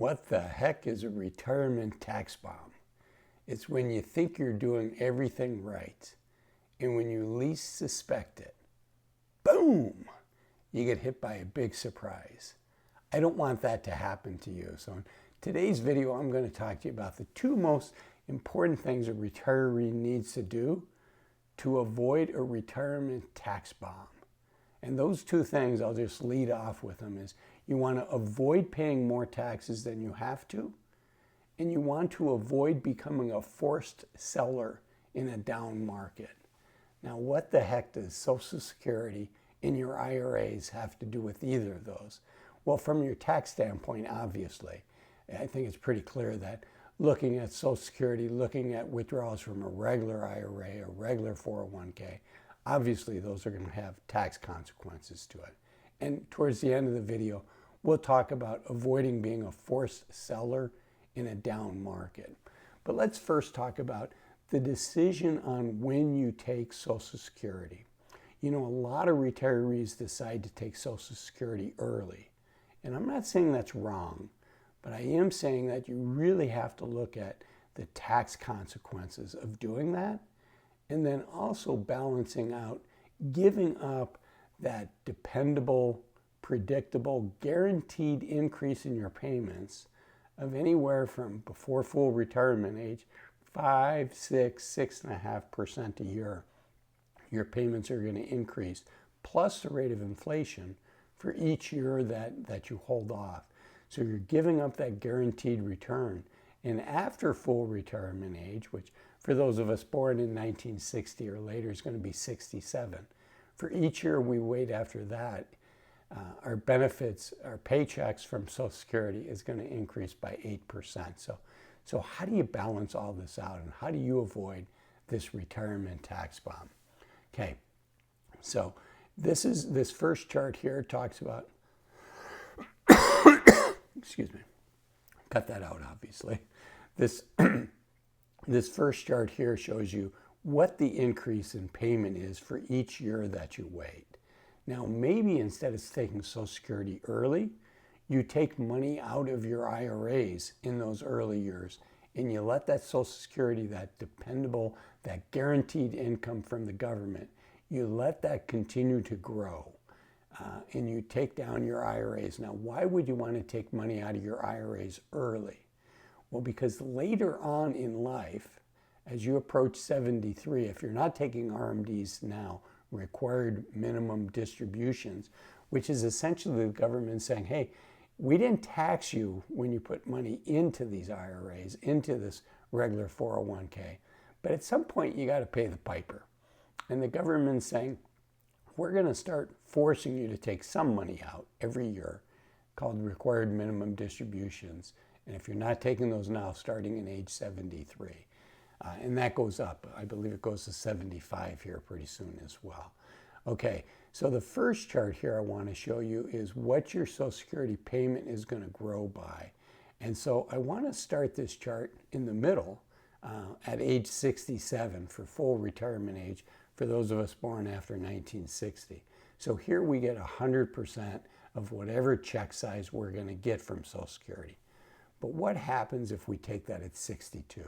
What the heck is a retirement tax bomb? It's when you think you're doing everything right, and when you least suspect it, boom, you get hit by a big surprise. I don't want that to happen to you. So in today's video, I'm going to talk to you about the two most important things a retiree needs to do to avoid a retirement tax bomb. And those two things, I'll just lead off with them, is you want to avoid paying more taxes than you have to, and you want to avoid becoming a forced seller in a down market. Now, what the heck does Social Security and your IRAs have to do with either of those? Well, from your tax standpoint, obviously, I think it's pretty clear that looking at Social Security, looking at withdrawals from a regular IRA, a regular 401k, obviously those are going to have tax consequences to it. And towards the end of the video, we'll talk about avoiding being a forced seller in a down market. But let's first talk about the decision on when you take Social Security. You know, a lot of retirees decide to take Social Security early. And I'm not saying that's wrong, but I am saying that you really have to look at the tax consequences of doing that, and then also balancing out giving up that dependable, predictable, guaranteed increase in your payments of anywhere from, before full retirement age, 5, 6, 6.5% a year. Your payments are going to increase, plus the rate of inflation for each year that you hold off. So you're giving up that guaranteed return. And after full retirement age, which for those of us born in 1960 or later is going to be 67, for each year we wait after that, our benefits, our paychecks from Social Security is going to increase by 8%. So how do you balance all this out, and how do you avoid this retirement tax bomb? Okay, so this first chart here talks about, excuse me, cut that out obviously. This first chart here shows you what the increase in payment is for each year that you wait. Now, maybe instead of taking Social Security early, you take money out of your IRAs in those early years, and you let that Social Security, that dependable, that guaranteed income from the government, you let that continue to grow, and you take down your IRAs. Now, why would you want to take money out of your IRAs early? Well, because later on in life, as you approach 73, if you're not taking RMDs now, required minimum distributions, which is essentially the government saying, hey, we didn't tax you when you put money into these IRAs, into this regular 401k, but at some point you got to pay the piper. And the government's saying, we're going to start forcing you to take some money out every year, called required minimum distributions. And if you're not taking those now, starting in age 73, and that goes up. I believe it goes to 75 here pretty soon as well. Okay, so the first chart here I want to show you is what your Social Security payment is going to grow by. And so I want to start this chart in the middle at age 67 for full retirement age for those of us born after 1960. So here we get 100% of whatever check size we're going to get from Social Security. But what happens if we take that at 62?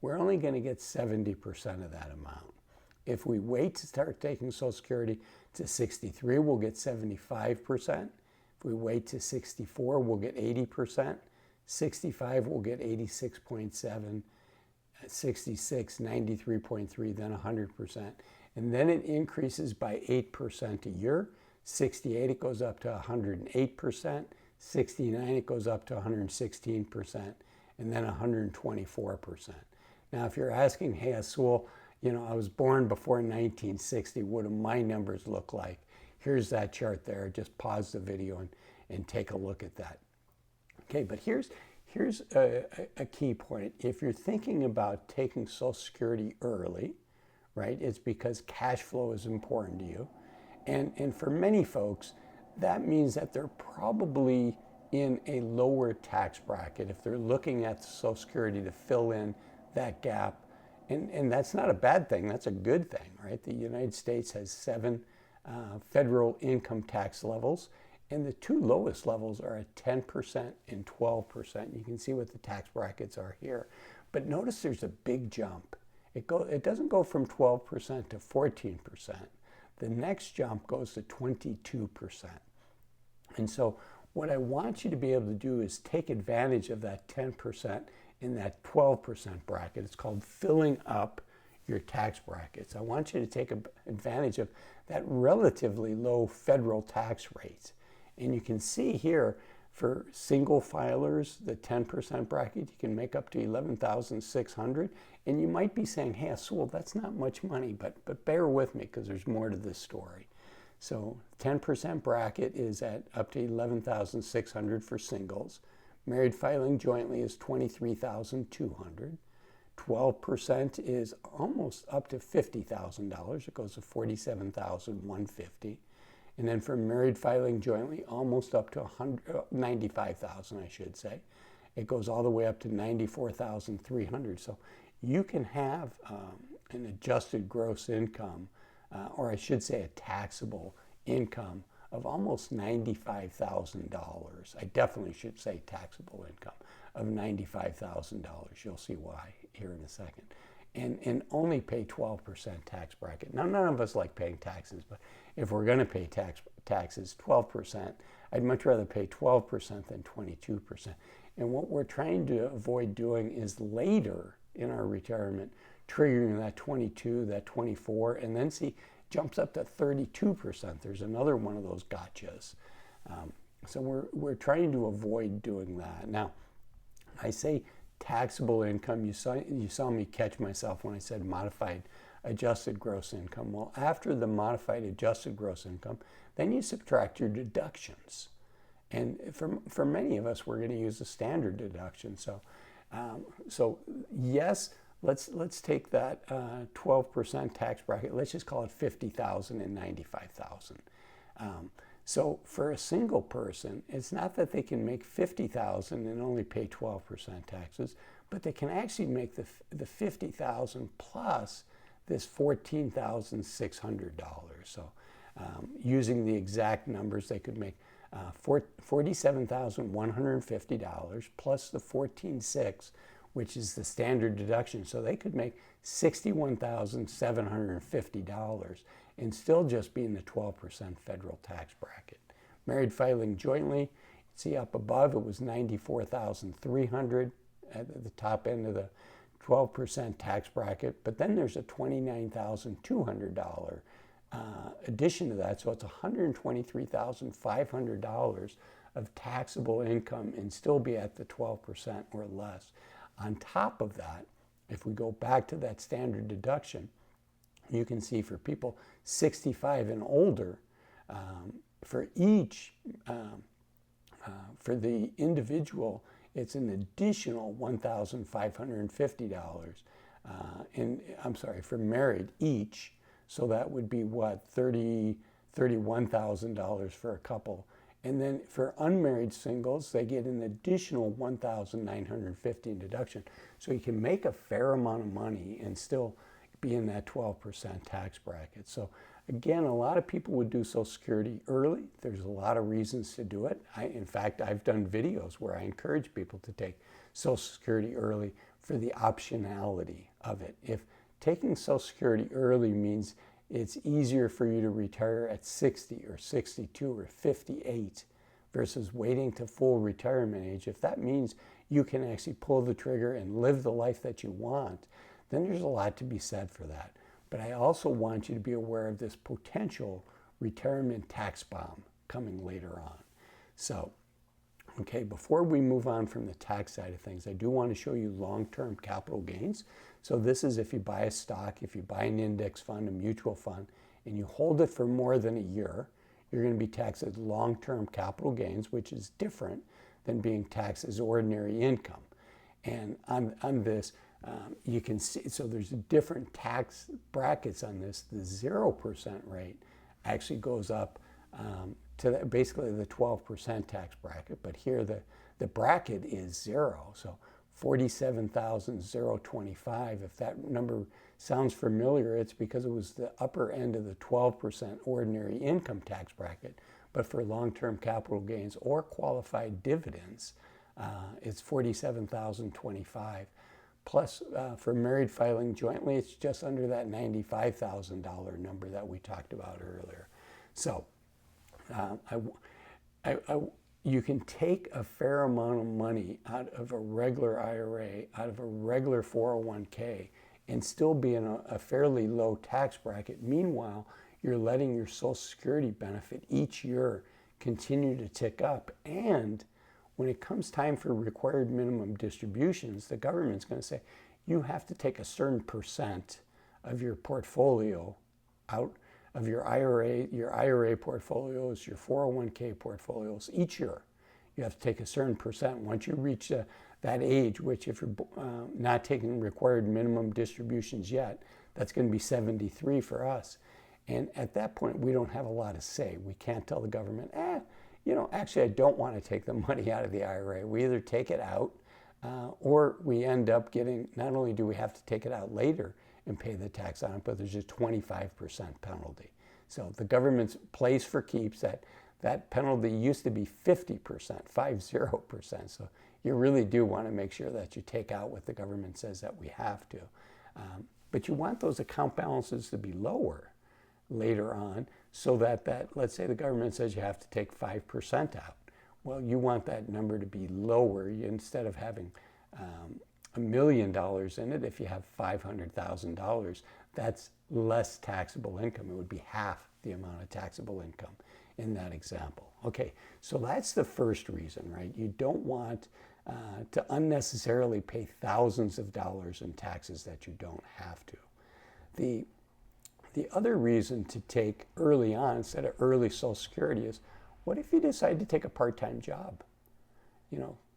We're only going to get 70% of that amount. If we wait to start taking Social Security to 63, we'll get 75%. If we wait to 64, we'll get 80%. 65, we'll get 86.7. 66, 93.3, then 100%. And then it increases by 8% a year. 68, it goes up to 108%. 69, it goes up to 116%, and then 124%. Now, if you're asking, hey, Azul, you know, I was born before 1960, what do my numbers look like? Here's that chart there. Just pause the video and take a look at that. Okay, but here's a key point. If you're thinking about taking Social Security early, right, it's because cash flow is important to you. And for many folks, that means that they're probably in a lower tax bracket if they're looking at Social Security to fill in that gap. And that's not a bad thing, that's a good thing, right? The United States has 7 federal income tax levels, And the two lowest levels are at 10% and 12%. You can see what the tax brackets are here. But notice there's a big jump. It doesn't go from 12% to 14%. The next jump goes to 22%. And so what I want you to be able to do is take advantage of that 10% in that 12% bracket. It's called filling up your tax brackets. I want you to take advantage of that relatively low federal tax rate. And you can see here for single filers, the 10% bracket, you can make up to $11,600. And you might be saying, hey, Azul, that's not much money, but bear with me because there's more to this story. So 10% bracket is at up to $11,600 for singles. Married filing jointly is $23,200. 12% is almost up to $50,000. It goes to $47,150. And then for married filing jointly, almost up to $95,000, I should say. It goes all the way up to $94,300. So you can have an adjusted gross income, or I should say a taxable income of almost $95,000. I definitely should say taxable income of $95,000. You'll see why here in a second. And only pay 12% tax bracket. Now, none of us like paying taxes, but if we're going to pay taxes, 12%, I'd much rather pay 12% than 22%. And what we're trying to avoid doing is later in our retirement, triggering that 22, that 24, and then see, jumps up to 32%. There's another one of those gotchas. So we're trying to avoid doing that. Now, I say taxable income. You saw me catch myself when I said modified adjusted gross income. Well, after the modified adjusted gross income, then you subtract your deductions. And for many of us, we're going to use the standard deduction. So yes, let's take that 12% tax bracket. Let's just call it $50,000 and $95,000. So for a single person, it's not that they can make $50,000 and only pay 12% taxes, but they can actually make the $50,000 plus this $14,600. So using the exact numbers, they could make $47,150 plus the $14,600, which is the standard deduction. So they could make $61,750 and still just be in the 12% federal tax bracket. Married filing jointly, see up above, it was $94,300 at the top end of the 12% tax bracket, but then there's a $29,200 addition to that, so it's $123,500 of taxable income and still be at the 12% or less. On top of that, if we go back to that standard deduction, you can see for people 65 and older, for the individual, it's an additional $1,550. And I'm sorry, for married each, so that would be what, $31,000 for a couple. And then for unmarried singles, they get an additional $1,950 in deduction. So you can make a fair amount of money and still be in that 12% tax bracket. So again, a lot of people would do Social Security early. There's a lot of reasons to do it. In fact, I've done videos where I encourage people to take Social Security early for the optionality of it. If taking Social Security early means it's easier for you to retire at 60 or 62 or 58 versus waiting to full retirement age, if that means you can actually pull the trigger and live the life that you want, then there's a lot to be said for that. But I also want you to be aware of this potential retirement tax bomb coming later on. So, okay, before we move on from the tax side of things, I do want to show you long-term capital gains. So this is if you buy a stock, if you buy an index fund, a mutual fund, and you hold it for more than a year, you're going to be taxed as long-term capital gains, which is different than being taxed as ordinary income. And on this, you can see, so there's different tax brackets on this. The 0% rate actually goes up to basically the 12% tax bracket, but here the bracket is zero. So 47,025. If that number sounds familiar, it's because it was the upper end of the 12% ordinary income tax bracket. but for long-term capital gains or qualified dividends, it's $47,025. Plus, for married filing jointly, it's just under that $95,000 number that we talked about earlier. So, you can take a fair amount of money out of a regular IRA, out of a regular 401k, and still be in a fairly low tax bracket. Meanwhile, you're letting your Social Security benefit each year continue to tick up. And when it comes time for required minimum distributions, the government's going to say, you have to take a certain percent of your portfolio out of your IRA portfolios, your 401k portfolios each year. You have to take a certain percent. Once you reach that age, which if you're not taking required minimum distributions yet, that's going to be 73 for us. And at that point, we don't have a lot to say. We can't tell the government, actually, I don't want to take the money out of the IRA. We either take it out or we end up getting, not only do we have to take it out later and pay the tax on it, but there's a 25% penalty. So the government's plays for keeps. That penalty used to be 50%, 50%. So you really do want to make sure that you take out what the government says that we have to. But you want those account balances to be lower later on, so that let's say the government says you have to take 5% out. Well, you want that number to be lower. Instead of having $1 million in it, if you have $500,000, that's less taxable income. It would be half the amount of taxable income in that example. Okay, so that's the first reason, right? You don't want to unnecessarily pay thousands of dollars in taxes that you don't have to. The other reason to take early on instead of early Social Security is, what if you decide to take a part-time job?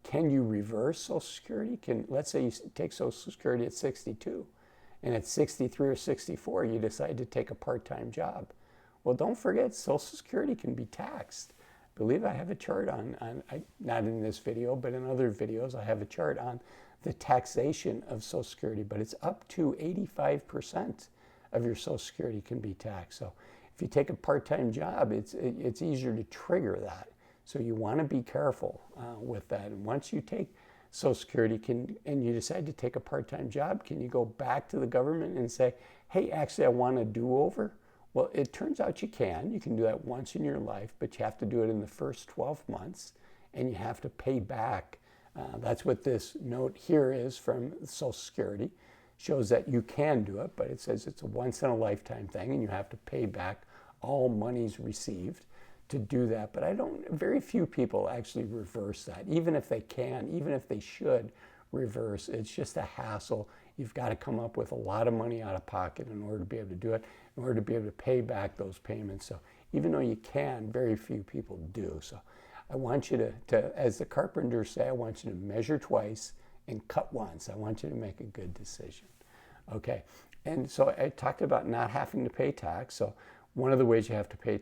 Can you reverse Social Security? Let's say you take Social Security at 62, and at 63 or 64, you decide to take a part-time job. Well, don't forget, Social Security can be taxed. I believe I have a chart not in this video, but in other videos, I have a chart on the taxation of Social Security, but it's up to 85% of your Social Security can be taxed. So if you take a part-time job, it's easier to trigger that. So you want to be careful with that. And once you take Social Security and you decide to take a part-time job, can you go back to the government and say, hey, actually, I want a do-over? Well, it turns out you can. You can do that once in your life, but you have to do it in the first 12 months, and you have to pay back. That's what this note here is from Social Security. Shows that you can do it, but it says it's a once-in-a-lifetime thing, and you have to pay back all monies received to do that. But very few people actually reverse that. Even if they can, even if they should reverse, it's just a hassle. You've got to come up with a lot of money out of pocket in order to be able to do it, in order to be able to pay back those payments. So even though you can, very few people do. So I want you to, as the carpenters say, I want you to measure twice and cut once. I want you to make a good decision. Okay, and so I talked about not having to pay tax. So one of the ways you have to pay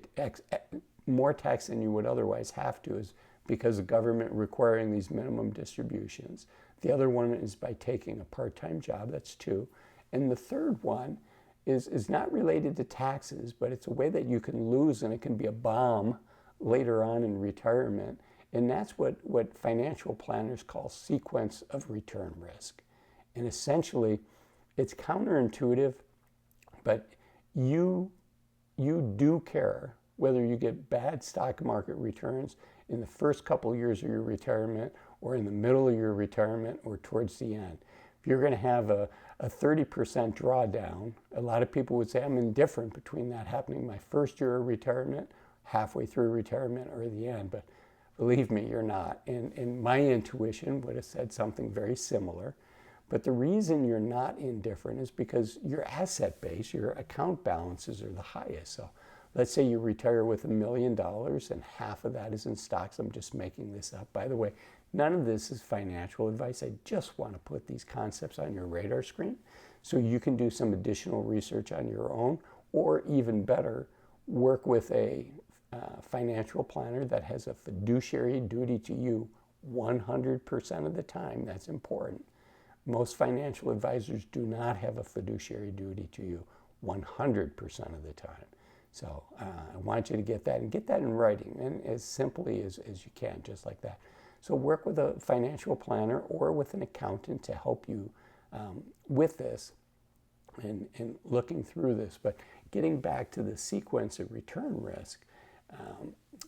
more tax than you would otherwise have to is because of government requiring these minimum distributions. The other one is by taking a part-time job. That's 2. And the third one is not related to taxes, but it's a way that you can lose, and it can be a bomb later on in retirement. And that's what financial planners call sequence of return risk. And essentially, it's counterintuitive, but you do care whether you get bad stock market returns in the first couple of years of your retirement, or in the middle of your retirement, or towards the end. If you're going to have a 30% drawdown, a lot of people would say, I'm indifferent between that happening my first year of retirement, halfway through retirement, or the end. But believe me, you're not. And my intuition would have said something very similar. But the reason you're not indifferent is because your asset base, your account balances are the highest. So let's say you retire with $1 million and half of that is in stocks. I'm just making this up. By the way, none of this is financial advice. I just want to put these concepts on your radar screen so you can do some additional research on your own, or even better, work with a financial planner that has a fiduciary duty to you 100% of the time. That's important. Most financial advisors do not have a fiduciary duty to you 100% of the time. So I want you to get that and get that in writing and as simply as you can, just like that. So work with a financial planner or with an accountant to help you with this and looking through this. But getting back to the sequence of return risk,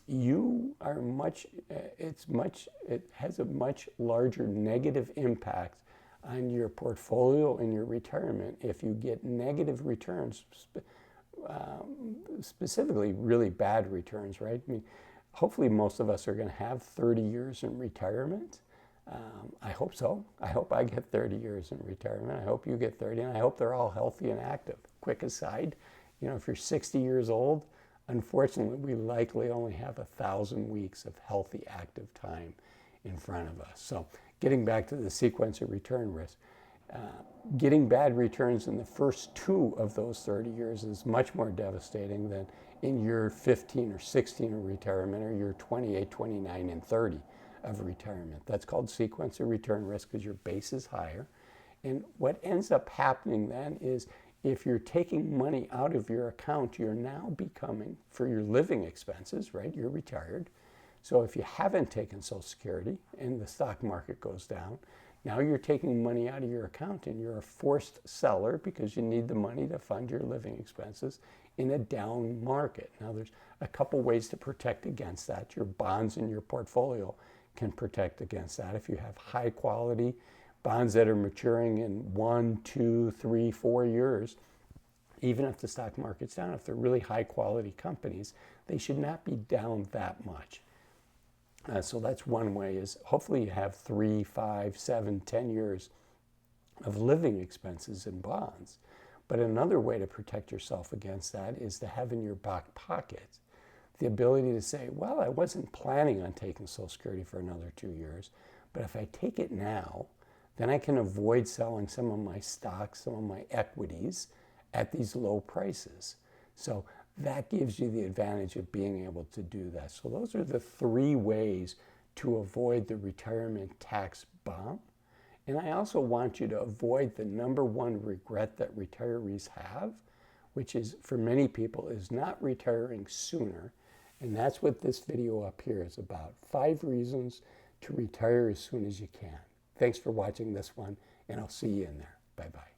you are it has a much larger negative impact on your portfolio and your retirement if you get negative returns, specifically really bad returns, right? I mean, hopefully most of us are going to have 30 years in retirement. I hope so. I hope I get 30 years in retirement. I hope you get 30, and I hope they're all healthy and active. Quick aside, if you're 60 years old, unfortunately, we likely only have 1,000 weeks of healthy, active time in front of us. So getting back to the sequence of return risk, getting bad returns in the first 2 of those 30 years is much more devastating than in year 15 or 16 of retirement or year 28, 29, and 30 of retirement. That's called sequence of return risk because your base is higher. And what ends up happening then is if you're taking money out of your account, you're now becoming, for your living expenses, right? You're retired. So if you haven't taken Social Security and the stock market goes down, now you're taking money out of your account and you're a forced seller because you need the money to fund your living expenses in a down market. Now there's a couple ways to protect against that. Your bonds in your portfolio can protect against that. If you have high quality bonds that are maturing in 1, 2, 3, 4 years, even if the stock market's down, if they're really high quality companies, they should not be down that much. So that's one way, is hopefully you have 3, 5, 7, 10 years of living expenses in bonds. But another way to protect yourself against that is to have in your back pocket the ability to say, well, I wasn't planning on taking Social Security for another 2 years, but if I take it now, then I can avoid selling some of my stocks, some of my equities at these low prices. So that gives you the advantage of being able to do that. So those are the 3 ways to avoid the retirement tax bomb. And I also want you to avoid the number 1 regret that retirees have, which is, for many people, is not retiring sooner. And that's what this video up here is about. 5 reasons to retire as soon as you can. Thanks for watching this one, and I'll see you in there. Bye-bye.